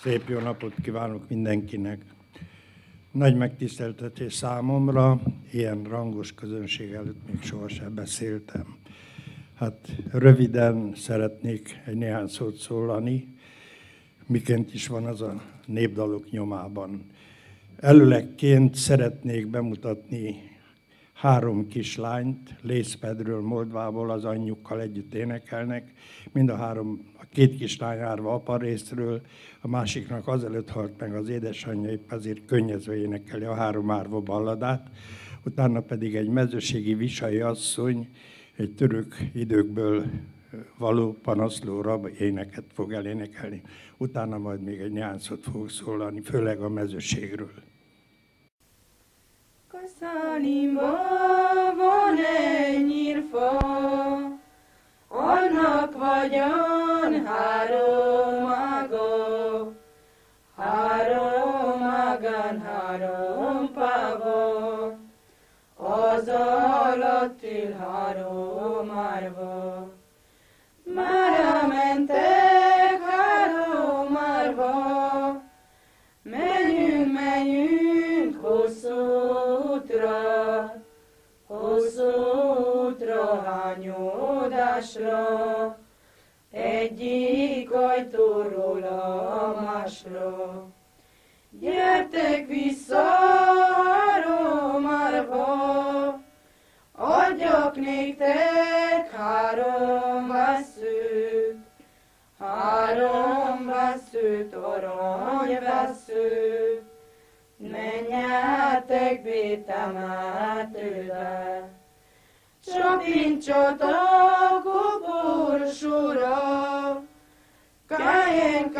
Szép jó napot kívánok mindenkinek! Nagy megtiszteltetés számomra, ilyen rangos közönség előtt még sohasem beszéltem. Hát röviden szeretnék egy néhány szót szólani, miként is van az a népdalok nyomában. Előlegként szeretnék bemutatni 3 kislányt, Lészpedről, Moldvából, az anyjukkal együtt énekelnek. Mind a 2 kislány árva apa részről, a másiknak azelőtt halt meg az édesanyja, épp ezért könnyezve énekeli a 3 árva balladát. Utána pedig egy mezőségi visai asszony, egy török időkből való panaszló rab éneket fog elénekelni. Utána majd még egy néhány szót fog szólani, főleg a mezőségről. Kaszalimba van egy nyírfa, annak vagyon 3 ága, 3 ágán 3 páva, az alatt ül 3 árva. Mára mentek 3 árva, menjünk hosszú útra, hányódásra, egyik ajtóról a másra. Gyertek vissza 3 árva, adjak néktek 3 vesszőt, 3 vesszőt, aranyvesszőt, menjetek Bétemetőbe. Csapintsatok a borsóra, Kájen,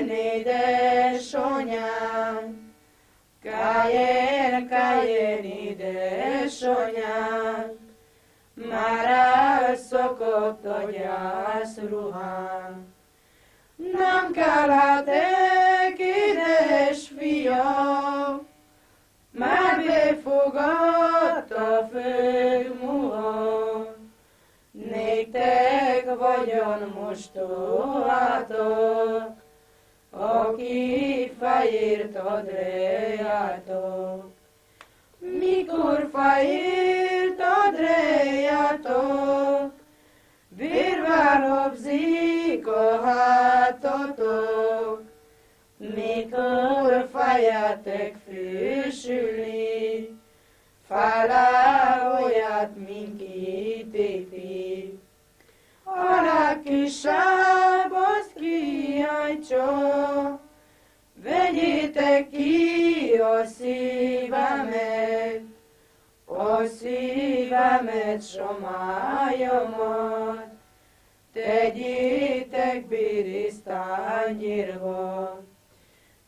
édesanyám, Kájen, édesanyám, már elszakadt a gyászruhám. Nem kelhetek, édes fiam, már befogadt a földmuha. Néktek vagyon mostohátok, aki fejért adréjátok. Mikor fejért adréjátok, vérvel habzik a hátatok. Mikor fejetek fősülni, felállóját minkítéti. A legkisebb az kiáltsa, vegyétek ki a szívemet, s a májamat, tegyétek birisztányírva.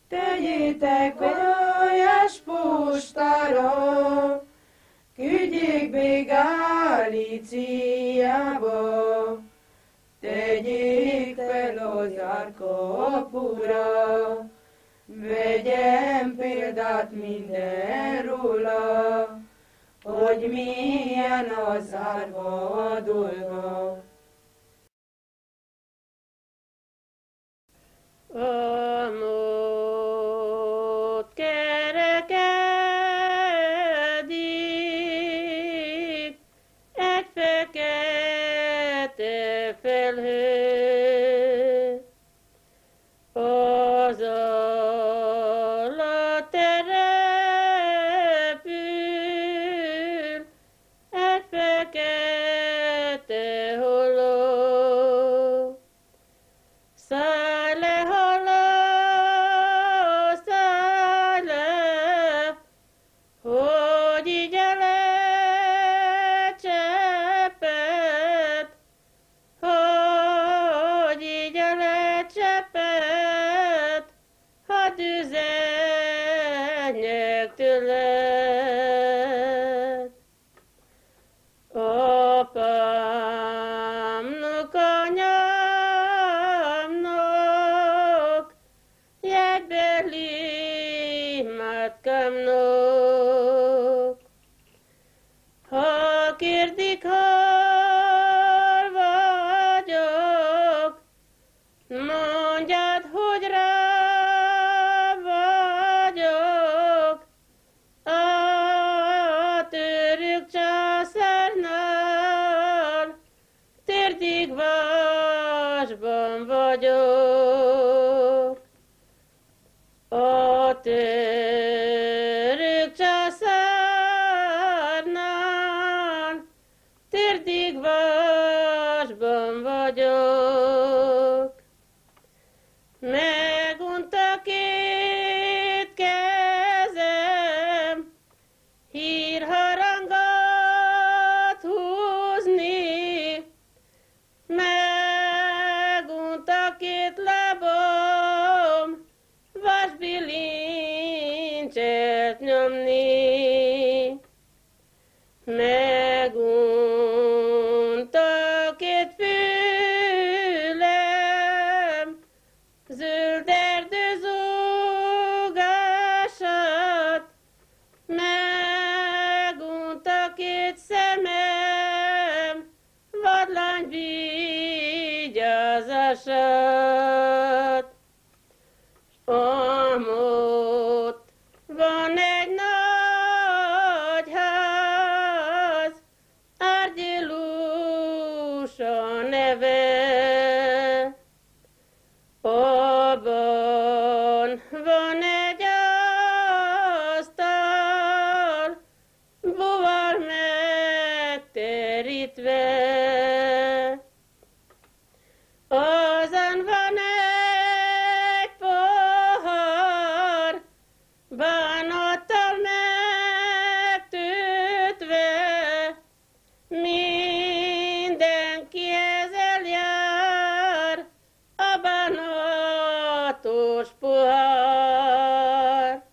Tegyétek olyas postára, küldjék be Galíciába, tegyék fel az árkapura, vegyem példát minden róla, hogy milyen az árva dolga. Amott kerekedik egy fekete felhő, az alatt repül egy fekete holló. Szállj le, hogy így lecsepet, hogy így lecsepet, hadd üzenjek tőled. Apámnak, anyámnak, jegybeli matkámnak. Ha kérdik, hol vagyok, mondjad, hogy rá vasban vagyok. A török császárnál térdig vasban vagyok. Megunta két kezem, hírharangot húzni, megunta két lábam, vasbilincset nyomni. Megunta két fülem, zöld erdő zúgását, megunta két szemem, vadlány vigyázását. Amott van egy nagy ház, Árgyilus a neve. Abban van egy asztal, búval megterítve. Azon van egy pohár, bánattal megtöltve, mindenkihez eljár a bánatos pohár.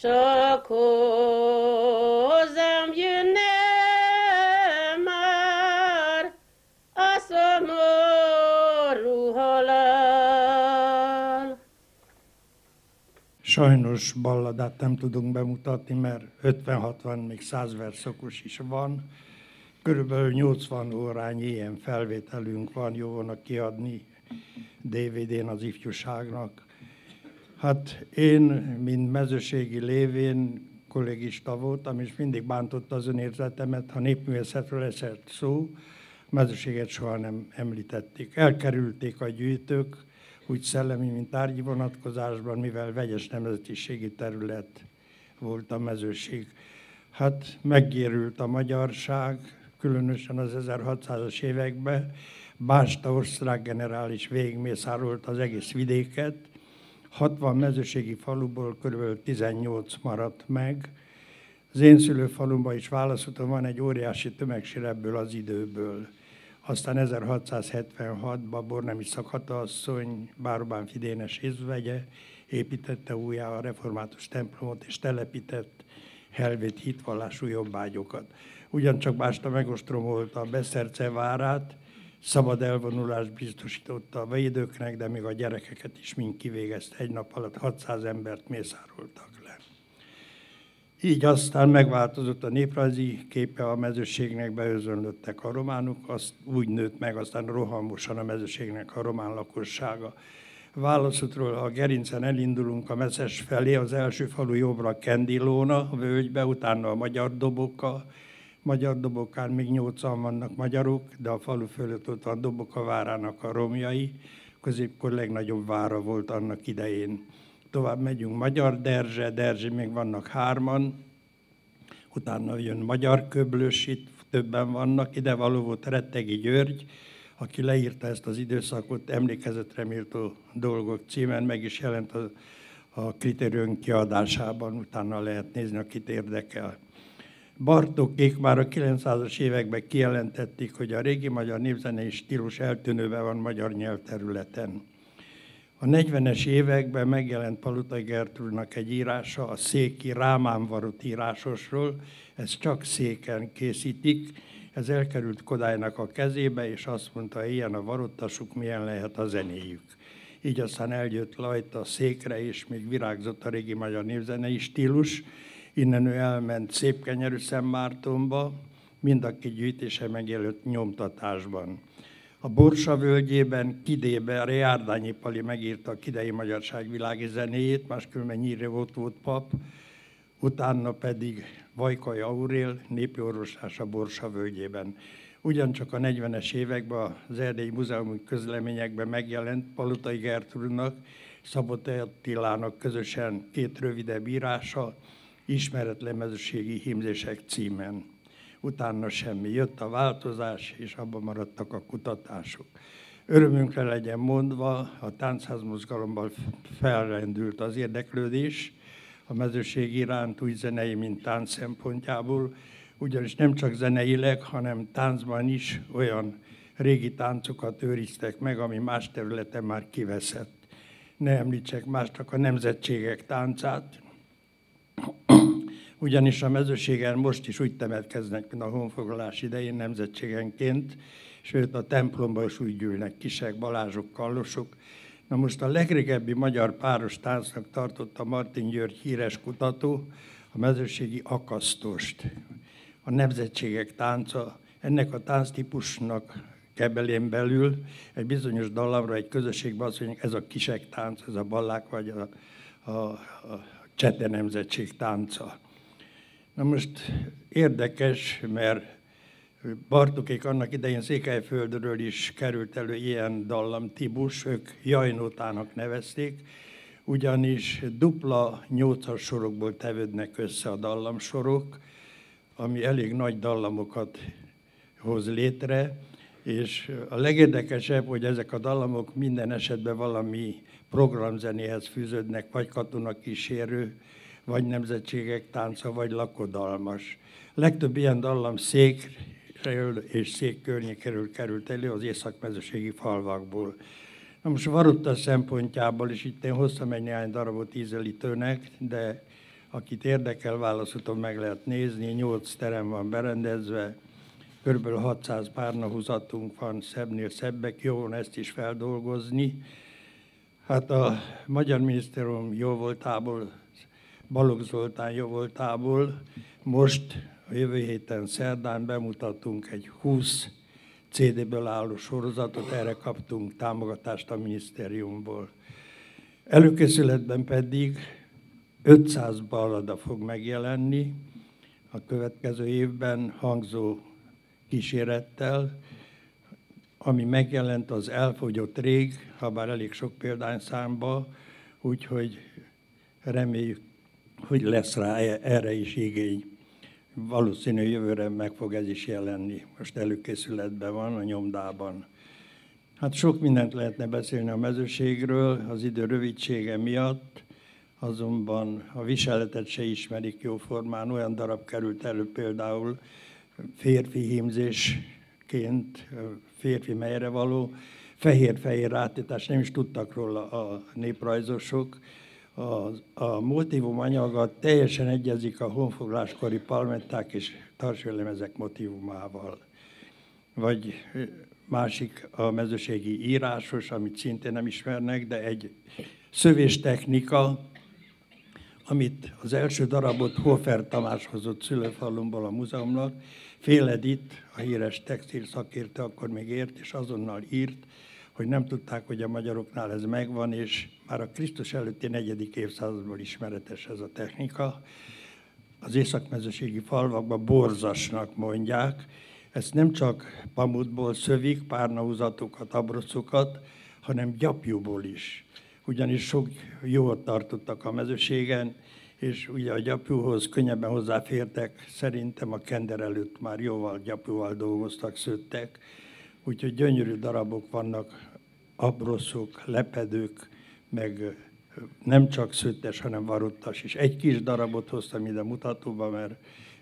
Csak hozzám jönne már a szomorú halál. Sajnos balladát nem tudunk bemutatni, mert 50-60, még 100 verszakos is van. Körülbelül 80 órányi ilyen felvételünk van, jó volna kiadni DVD-n az ifjúságnak. Hát én, mint mezőségi lévén kollégista voltam, és mindig bántotta az önérzetemet, ha népművészetről esett szó, mezőséget soha nem említették. Elkerülték a gyűjtők, úgy szellemi, mint tárgyi vonatkozásban, mivel vegyes nemzetiségi terület volt a mezőség. Hát meggyérült a magyarság, különösen az 1600-as években. Básta osztrák generális végigmészárolt az egész vidéket. 60 mezőségi faluból kb. 18 maradt meg. Az én szülőfalumban is Válaszúton van egy óriási tömegsír ebből az időből. Aztán 1676-ban Bornemi Szakata asszony, Bárobán Fidénes észvegye építette újjá a református templomot, és telepített helvét hitvallású jobbágyokat. Ugyancsak Básta megostromolta a Beszerce várát, szabad elvonulást biztosította a védőknek, de még a gyerekeket is mind kivégezte. Egy nap alatt 600 embert mészároltak le. Így aztán megváltozott a néprajzi képe a mezőségnek, beözönlöttek a románok, azt úgy nőtt meg aztán rohamosan a mezőségnek a román lakossága. Válaszútról, ha a Gerincen elindulunk a Meszes felé, az első falu jobbra Kendilóna, a völgybe, utána a Magyar Doboka. Magyar Dobokán még 8-an vannak magyarok, de a falu fölött ott van Doboka várának a romjai. Középkor legnagyobb vára volt annak idején. Tovább megyünk Magyar Derzse, még vannak 3-an. Utána jön Magyar Köblös, itt többen vannak. Ide való volt Rettegi György, aki leírta ezt az időszakot, emlékezetre méltó dolgok címen, meg is jelent a kritérium kiadásában, utána lehet nézni, akit érdekel. Bartókék már a 900-as években kijelentették, hogy a régi magyar népzenei stílus eltűnőben van magyar nyelvterületen. A 40-es években megjelent Palota Gertrúdnak egy írása a széki Rámán varott írásosról, ezt csak széken készítik, ez elkerült Kodálynak a kezébe, és azt mondta, ilyen a varottasuk, milyen lehet a zenéjük. Így aztán eljött Lajta székre, és még virágzott a régi magyar népzenei stílus. Innen ő elment Szépkenyerű-Szentmártonba, mind a két gyűjtése megjelölt nyomtatásban. A Borsa völgyében, Kidében Járdányi Pali megírta a kidei magyarság világi zenéjét, máskülönben Nyíri volt pap, utána pedig Vajkai Aurél, népi orvoslás a Borsa völgyében. Ugyancsak a 40-es években az erdélyi múzeumi közleményekben megjelent Palotai Gertrúdnak, Szabó Attilának közösen 2 rövidebb írása, Ismeretlen mezőségi hímzések címen. Utána semmi. Jött a változás, és abban maradtak a kutatások. Örömünkre legyen mondva, a táncházmozgalomban felrendült az érdeklődés a mezőség iránt, úgy zenei, mint tánc szempontjából, ugyanis nem csak zeneileg, hanem táncban is olyan régi táncokat őriztek meg, ami más területen már kiveszett. Ne említsek más, csak a nemzetségek táncát, ugyanis a mezőségen most is úgy temetkeznek, mint a honfoglalás idején nemzetségenként, sőt a templomban is úgy gyűlnek Kisek, Balázsok, Kallosok. Na most a legrégebbi magyar páros táncnak tartotta Martin György híres kutató a mezőségi akasztost, a nemzetségek tánca. Ennek a tánctípusnak Kebelén belül egy bizonyos dallamra egy közösségben azt mondják, ez a Kisek tánc, ez a Ballák vagy a Csete nemzetség tánca. Na most érdekes, mert Bartókék annak idején Székelyföldről is került elő ilyen dallamtípus, ők jajnótának nevezték, ugyanis dupla 8-as sorokból tevődnek össze a dallamsorok, ami elég nagy dallamokat hoz létre, és a legérdekesebb, hogy ezek a dallamok minden esetben valami programzenéhez fűződnek, vagy katonakísérő, vagy nemzetségek tánca, vagy lakodalmas. Legtöbb ilyen dallam Székről és Szék környékéről került elő az északmezőségi falvakból. Na most Varutta szempontjából is itt én hoztam egy néhány darabot ízelítőnek, de akit érdekel, válaszúton meg lehet nézni, 8 terem van berendezve, kb. 600 párnahúzatunk van, szebbnél szebbek, jó van ezt is feldolgozni. Hát a Magyar Minisztérium jóvoltából, Balogh Zoltán jóvoltából most a jövő héten szerdán bemutatunk egy 20 CD-ből álló sorozatot, erre kaptunk támogatást a minisztériumból. Előkészületben pedig 500 ballada fog megjelenni a következő évben hangzó kísérettel, ami megjelent az Elfogyott rég, habár elég sok példányszámba, úgyhogy reméljük, hogy lesz rá erre is igény. Valószínű jövőre meg fog ez is jelenni. Most előkészületben van a nyomdában. Hát sok mindent lehetne beszélni a mezőségről, az idő rövidsége miatt, azonban a viseletet se ismerik jóformán. Olyan darab került elő például férfi hímzésként, férfi melyre való, fehér-fehér átítás, nem is tudtak róla a néprajzosok. A motívum anyaga teljesen egyezik a honfoglaláskori palmetták és tarsőlemezek motívumával. Vagy másik a mezőségi írásos, amit szintén nem ismernek, de egy szövéstechnika, amit az első darabot Hofer Tamás hozott szülőfalumból a múzeumnak, Fél Edith, a híres textil szakértő, akkor még ért, és azonnal írt, hogy nem tudták, hogy a magyaroknál ez megvan, és már a Krisztus előtti 4. évszázadból ismeretes ez a technika. Az északmezőségi falvakban borzasnak mondják. Ezt nem csak pamutból szövik, párnahúzatokat, abroszokat, hanem gyapjúból is. Ugyanis sok jót tartottak a mezőségen, és ugye a gyapjúhoz könnyebben hozzáfértek, szerintem a kender előtt már jóval gyapjúval dolgoztak, szőttek, úgyhogy gyönyörű darabok vannak, abroszok, lepedők, meg nem csak szőttes, hanem varuttas is. Egy kis darabot hoztam ide mutatóba, mert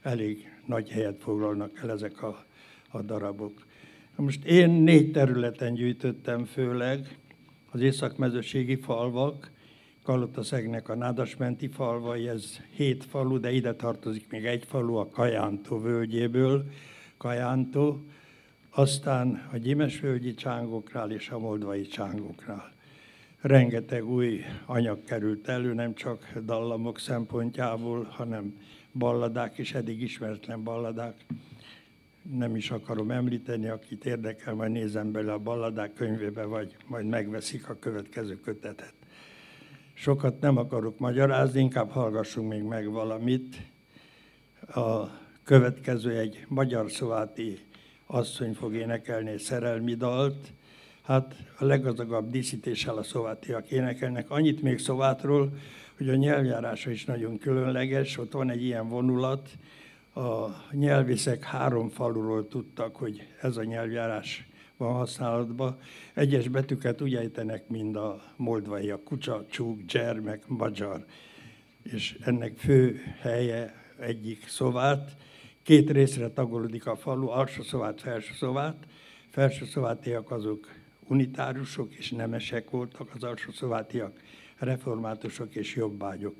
elég nagy helyet foglalnak el ezek a darabok. Most én 4 területen gyűjtöttem főleg, az északmezőségi falvak, Kalotaszegnek a Nádasmenti falvai, ez 7 falu, de ide tartozik még egy falu a Kajántó völgyéből, Kajántó, aztán a Gyimesvölgyi csángoknál és a moldvai csángoknál. Rengeteg új anyag került elő, nem csak dallamok szempontjából, hanem balladák is, eddig ismeretlen balladák. Nem is akarom említeni, akit érdekel, majd nézem bele a balladák könyvébe, vagy majd megveszik a következő kötetet. Sokat nem akarok magyarázni, inkább hallgassunk még meg valamit. A következő egy magyar szováti asszony fog énekelni egy szerelmi dalt. Hát a leggazdagabb díszítéssel a szovátiak énekelnek. Annyit még Szovátról, hogy a nyelvjárása is nagyon különleges, ott van egy ilyen vonulat, a nyelvészek 3 faluról tudtak, hogy ez a nyelvjárás van használatban. Egyes betűket úgy ejtenek, mint a moldvaiak, kutya, csúk, gyermek, magyar. És ennek fő helye egyik Szovát. 2 részre tagolódik a falu, alsó Szovát, felső Szovát. Felső szovátiak azok unitárusok és nemesek voltak, az alsó szovátiak reformátusok és jobbágyok.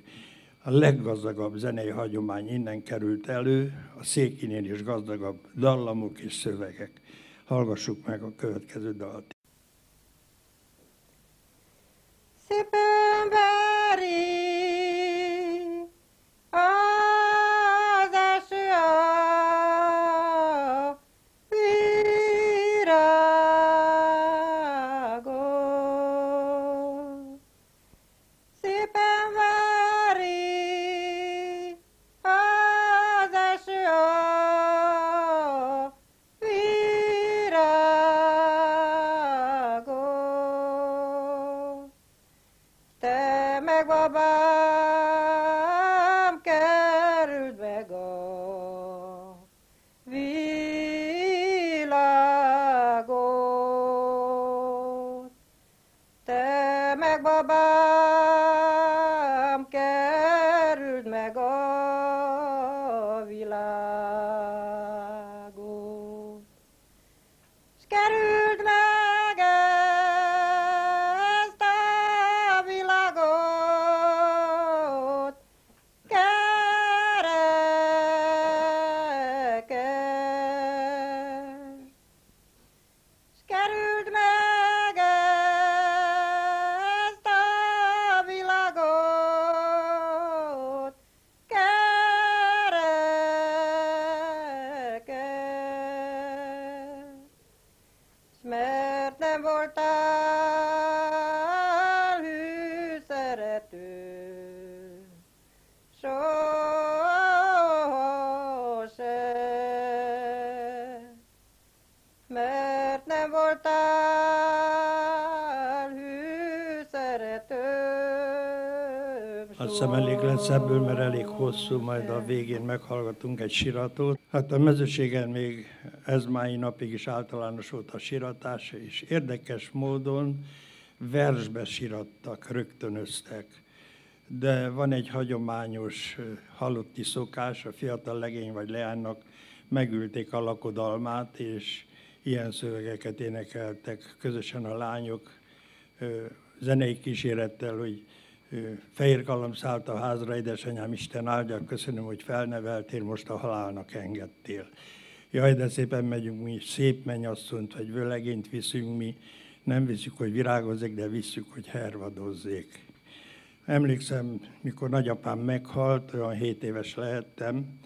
A leggazdagabb zenei hagyomány innen került elő, a Székinél is gazdagabb dallamok és szövegek. Hallgassuk meg a következő dalt. Szépen veri az eső a virágot. Szépen veri az eső a virágot. Te meg babám kerüld meg a világot. Te meg babám kerüld meg a világot. S kerüld meg ezt a világot, kerekes. S kerüld meg ezt a világot, kerekes. S mert nem voltál hű szerető, sose. Mert nem voltál hű szerető, Azt hiszem elég lesz ebből, mert elég hosszú, majd a végén meghallgatunk egy siratot. Hát a mezőségen még ez mai napig is általános volt a siratás, és érdekes módon versbe sirattak, rögtönöztek. De van egy hagyományos halotti szokás, a fiatal legény vagy leánynak megülték a lakodalmát, és ilyen szövegeket énekeltek közösen a lányok zenei kísérettel, hogy fehér kalam szállt a házra, édesanyám, Isten áldja, köszönöm, hogy felneveltél, most a halálnak engedtél. Jaj, de szépen megyünk mi, szép mennyasszonyt vagy vőlegényt viszünk mi, nem viszük, hogy virágozzék, de visszük, hogy hervadozzék. Emlékszem, mikor nagyapám meghalt, olyan 7 éves lehettem,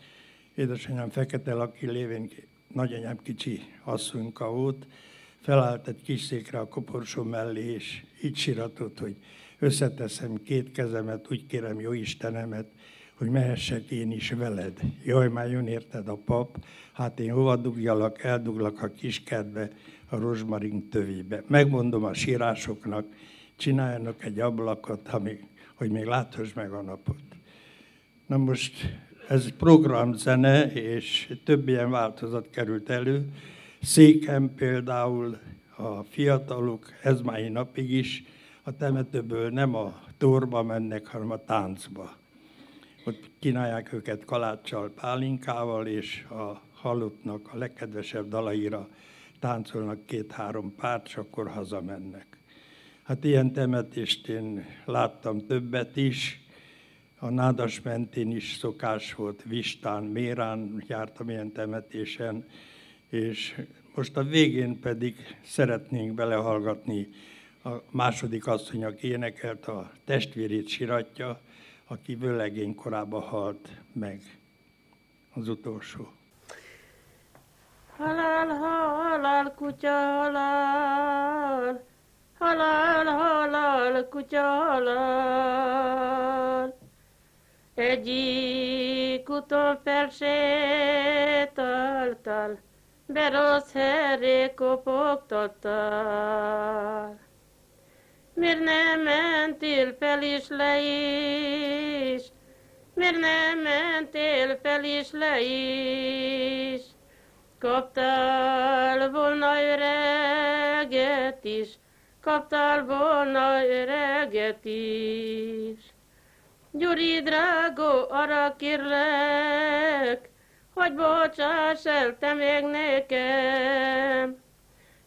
édesanyám Fekete Laki lévén nagyanyám kicsi asszonyka volt, felállt egy kis székre a koporsó mellé, és így siratott, hogy összeteszem 2 kezemet, úgy kérem jó Istenemet, hogy mehessek én is veled. Jaj, már jön érted a pap, hát én hova dugjalak, elduglak a kiskertbe, a rozsmarin tövébe. Megmondom a sírásoknak, csináljanak egy ablakot, hogy még láthass meg a napot. Na most ez programzene, és több ilyen változat került elő. Széken például a fiatalok, ez mai napig is, a temetőből nem a torba mennek, hanem a táncba. Ott kínálják őket kaláccsal, pálinkával, és a halottnak a legkedvesebb dalaira táncolnak 2-3 párt, és akkor hazamennek. Hát ilyen temetést én láttam többet is, a Nádas mentén is szokás volt, Vistán, Mérán jártam ilyen temetésen, és most a végén pedig szeretnénk belehallgatni a második asszony, aki énekelt, a testvérét siratja, aki vőlegény korában halt meg, az utolsó. Halál, halál, kutya, halál, halál, halál, kutya, halál. Egyik úton felsétáltál, de rossz herré kopogtattál. Miért nem mentél fel is le is? Miért nem mentél fel is le is? Kaptál volna öreget is, kaptál volna öreget is. Gyuri drágó, arra kérlek, hogy bocsáss el te még nekem,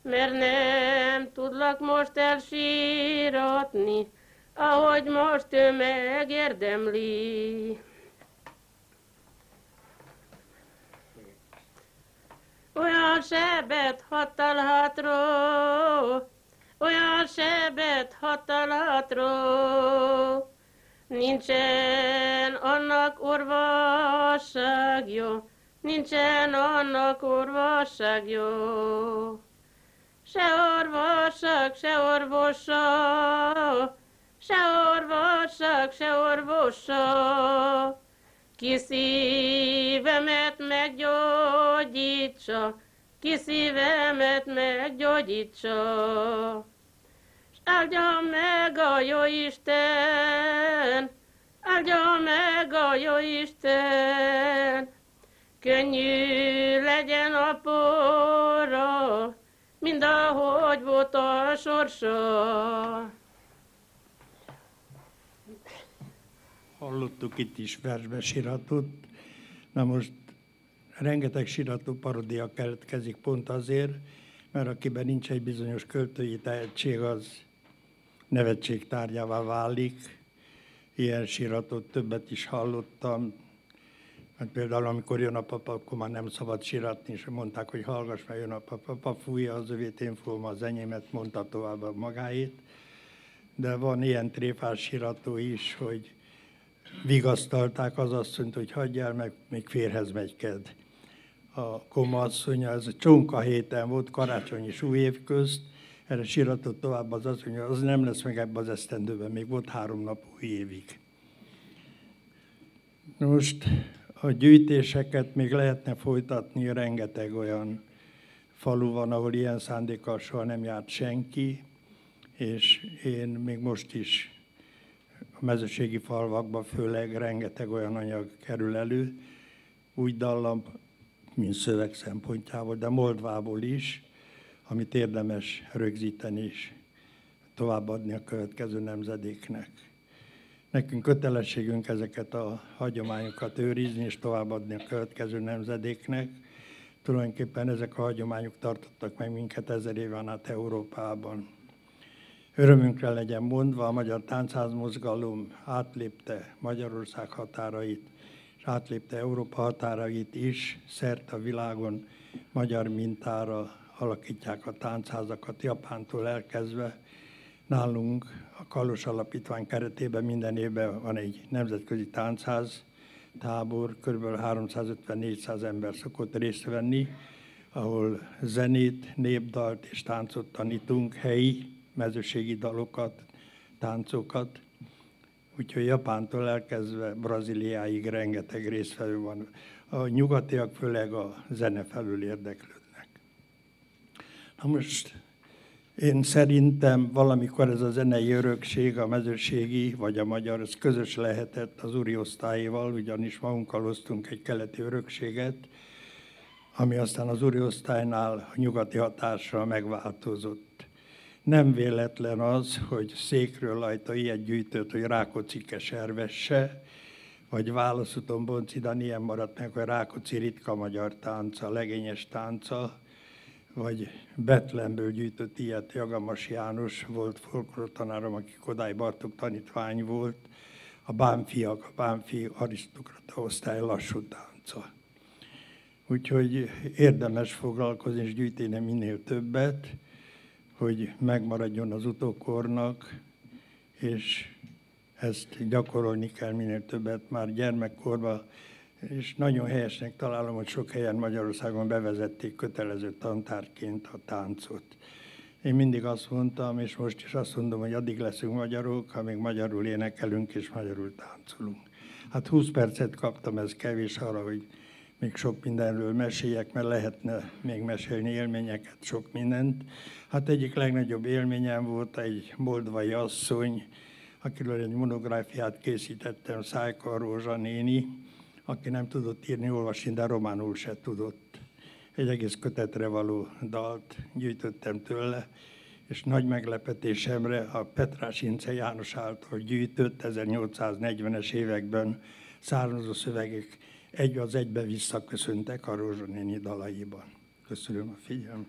mert nem tudlak most elsíratni, ahogy most ő megérdemli. Olyan sebet hattal hátról, olyan sebet hattal hátról, nincsen annak orvosságja, nincsen annak orvosságja. Se orvosság, se orvosa, se orvosság, se orvosa, ki szívemet meggyógyítsa, ki szívemet meggyógyítsa. S áldja meg a Jóisten, áldja meg a Jóisten, könnyű legyen a porra, mind ahogy volt a sorsa. Hallottuk itt is versbe síratot. Na most rengeteg sírató parodia keletkezik pont azért, mert akiben nincs egy bizonyos költői tehetség, az nevetség tárgyává válik. Ilyen síratot többet is hallottam. Hát például amikor jön a papa, akkor már nem szabad síratni, és mondták, hogy hallgass, mert jön a papa, fújja az övét, én fújom az enyémet, mondta tovább a magáét. De van ilyen tréfás sírató is, hogy vigasztalták az asszonyt, hogy hagyjál meg, még férhez megyked. A Koma asszonya, ez a csonka héten volt, karácsony és új év közt, erre síratott tovább az asszony, az nem lesz meg ebbe az esztendőben, még volt 3 nap új évig. Most a gyűjtéseket még lehetne folytatni, rengeteg olyan falu van, ahol ilyen szándékkal soha nem járt senki, és én még most is a mezőségi falvakban főleg rengeteg olyan anyag kerül elő, úgy dallam, mint szöveg szempontjából, de Moldvából is, amit érdemes rögzíteni és továbbadni a következő nemzedéknek. Nekünk kötelességünk ezeket a hagyományokat őrizni és továbbadni a következő nemzedéknek. Tulajdonképpen ezek a hagyományok tartottak meg minket 1000 éven át Európában. Örömünkre legyen mondva, a magyar táncházmozgalom átlépte Magyarország határait, és átlépte Európa határait is, szerte a világon magyar mintára alakítják a táncházakat, Japántól elkezdve. Nálunk a Kalos Alapítvány keretében minden évben van egy nemzetközi táncház tábor, kb. 350-400 ember szokott részt venni, ahol zenét, népdalt és táncot tanítunk, helyi mezőségi dalokat, táncokat. Úgyhogy Japántól elkezdve Brazíliáig rengeteg résztvevő van. A nyugatiak főleg a zene felül érdeklődnek. Na most én szerintem valamikor ez a zenei örökség, a mezőségi vagy a magyar, ez közös lehetett az úri osztályéval, ugyanis magunkkal hoztunk egy keleti örökséget, ami aztán az úri osztálynál a nyugati hatásra megváltozott. Nem véletlen az, hogy Székről Lajta ilyet gyűjtött, hogy Rákóczi keservesse, vagy Válaszúton Boncidan ilyen maradt meg, hogy Rákóczi ritka magyar tánca, legényes tánca, vagy Betlenből gyűjtött ilyet Jagamas János, volt folklórtanárom, aki Kodály Bartók tanítvány volt, a Bánfiak, a Bánfi arisztokrata osztály lassú tánca. Úgyhogy érdemes foglalkozni és gyűjteni minél többet, hogy megmaradjon az utókornak, és ezt gyakorolni kell minél többet már gyermekkorban, és nagyon helyesnek találom, hogy sok helyen Magyarországon bevezették kötelező tantárként a táncot. Én mindig azt mondtam, és most is azt mondom, hogy addig leszünk magyarok, amíg magyarul énekelünk és magyarul táncolunk. Hát 20 percet kaptam, ez kevés arra, hogy még sok mindenről meséljek, mert lehetne még mesélni élményeket, sok mindent. Hát egyik legnagyobb élményem volt egy moldvai asszony, akiről egy monográfiát készítettem, Szájka Rózsa néni, aki nem tudott írni, olvasni, de románul se tudott. Egy egész kötetre való dalt gyűjtöttem tőle, és nagy meglepetésemre a Petrás Ince János által gyűjtött 1840-es években származó szövegek egy az egybe visszaköszöntek a Rózsa néni dalaiban. Köszönöm a figyelmet.